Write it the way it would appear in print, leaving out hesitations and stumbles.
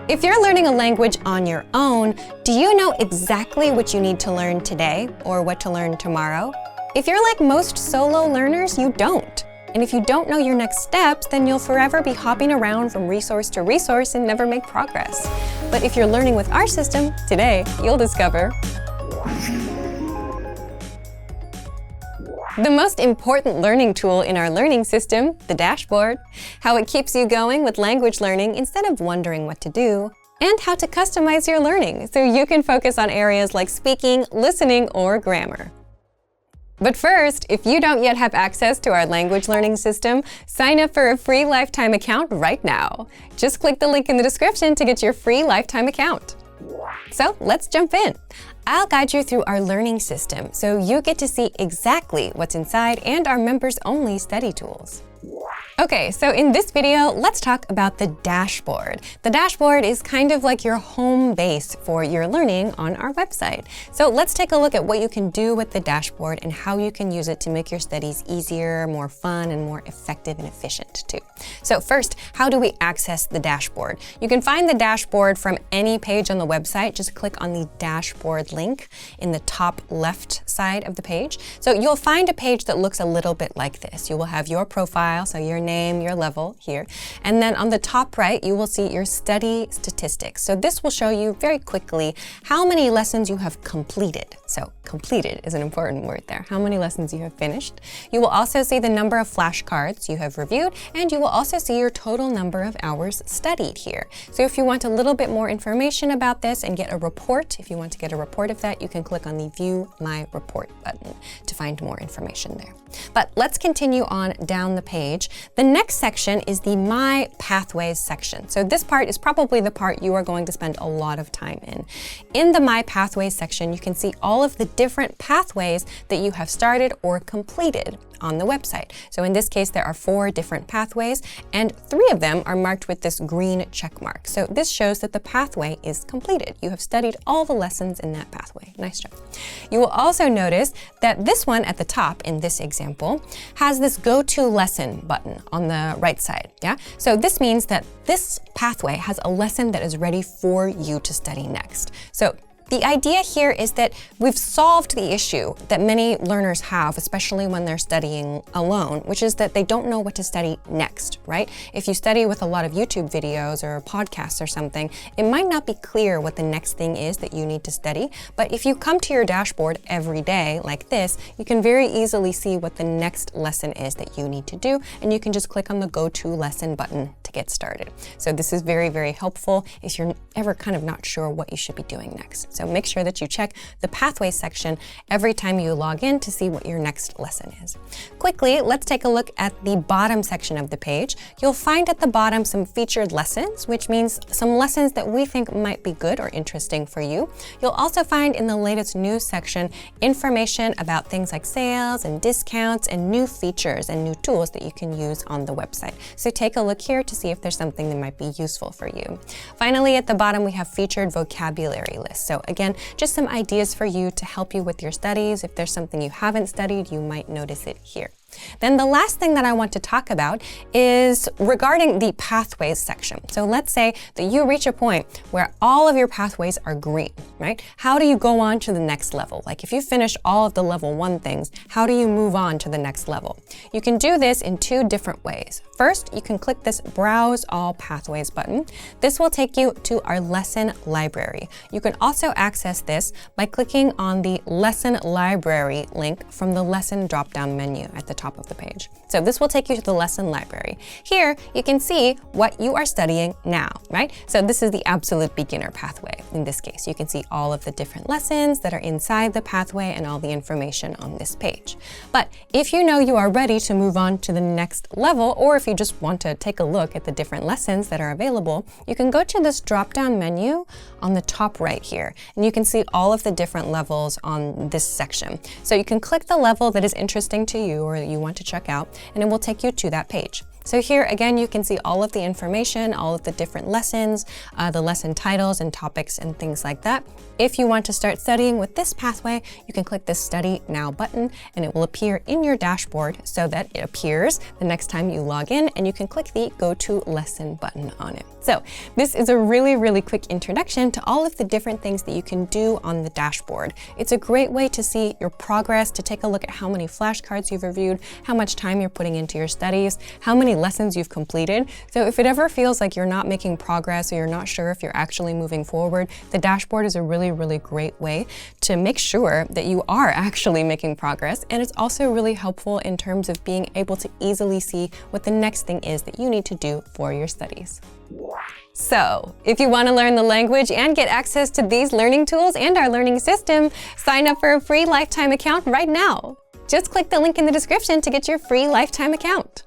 If you're learning a language on your own, do you know exactly what you need to learn today or what to learn tomorrow? If you're like most solo learners, you don't. And if you don't know your next steps, then you'll forever be hopping around from resource to resource and never make progress. But if you're learning with our system, today you'll discover the most important learning tool in our learning system, the dashboard, how it keeps you going with language learning instead of wondering what to do, and how to customize your learning so you can focus on areas like speaking, listening, or grammar. But first, if you don't yet have access to our language learning system, sign up for a free lifetime account right now. Just click the link in the description to get your free lifetime account. So let's jump in. I'll guide you through our learning system so you get to see exactly what's inside and our members-only study tools. Okay, so in this video, let's talk about the dashboard. The dashboard is kind of like your home base for your learning on our website. So let's take a look at what you can do with the dashboard and how you can use it to make your studies easier, more fun, and more effective and efficient too. So first, how do we access the dashboard? You can find the dashboard from any page on the website. Just click on the dashboard link in the top left side of the page. So you'll find a page that looks a little bit like this. You will have your profile, so your name, your level here. And then on the top right, you will see your study statistics. So this will show you very quickly how many lessons you have completed. So completed is an important word there. How many lessons you have finished. You will also see the number of flashcards you have reviewed, and you will also see your total number of hours studied here. So if you want a little bit more information about this and get a report, if you want to get a report of that, you can click on the View My Report button to find more information there. But let's continue on down the page. The next section is the My Pathways section. So this part is probably the part you are going to spend a lot of time in. In the My Pathways section, you can see all of the different pathways that you have started or completed on the website. So in this case, there are 4 different pathways, and 3 of them are marked with this green check mark. So this shows that the pathway is completed. You have studied all the lessons in that pathway. Nice job. You will also notice that this one at the top in this example has this Go to Lesson button on the right side. Yeah. So this means that this pathway has a lesson that is ready for you to study next. So the idea here is that we've solved the issue that many learners have, especially when they're studying alone, which is that they don't know what to study next, right? If you study with a lot of YouTube videos or podcasts or something, it might not be clear what the next thing is that you need to study. But if you come to your dashboard every day like this, you can very easily see what the next lesson is that you need to do, and you can just click on the Go to Lesson button to get started. So this is very, very helpful if you're ever kind of not sure what you should be doing next. So make sure that you check the Pathways section every time you log in to see what your next lesson is. Quickly, let's take a look at the bottom section of the page. You'll find at the bottom some featured lessons, which means some lessons that we think might be good or interesting for you. You'll also find in the latest news section information about things like sales and discounts and new features and new tools that you can use on the website. So take a look here to see if there's something that might be useful for you. Finally, at the bottom, we have featured vocabulary lists. So again, just some ideas for you to help you with your studies. If there's something you haven't studied, you might notice it here. Then the last thing that I want to talk about is regarding the pathways section. So let's say that you reach a point where all of your pathways are green, right? How do you go on to the next level? Like if you finish all of the level 1 things, how do you move on to the next level? You can do this in 2 different ways. First, you can click this Browse All Pathways button. This will take you to our lesson library. You can also access this by clicking on the Lesson Library link from the Lesson drop-down menu at the top of the page. So this will take you to the lesson library. Here, you can see what you are studying now, right? So this is the absolute beginner pathway. In this case, you can see all of the different lessons that are inside the pathway and all the information on this page. But if you know you are ready to move on to the next level, or if you just want to take a look at the different lessons that are available, you can go to this drop-down menu on the top right here, and you can see all of the different levels on this section. So you can click the level that is interesting to you or you want to check out, and it will take you to that page. So here again, you can see all of the information, all of the different lessons, the lesson titles and topics and things like that. If you want to start studying with this pathway, you can click the Study Now button and it will appear in your dashboard so that it appears the next time you log in, and you can click the Go to Lesson button on it. So this is a really quick introduction to all of the different things that you can do on the dashboard. It's a great way to see your progress, to take a look at how many flashcards you've reviewed, how much time you're putting into your studies, how many lessons you've completed. So if it ever feels like you're not making progress or you're not sure if you're actually moving forward, the dashboard is a really great way to make sure that you are actually making progress. And it's also really helpful in terms of being able to easily see what the next thing is that you need to do for your studies. So, if you want to learn the language and get access to these learning tools and our learning system, sign up for a free lifetime account right now. Just click the link in the description to get your free lifetime account.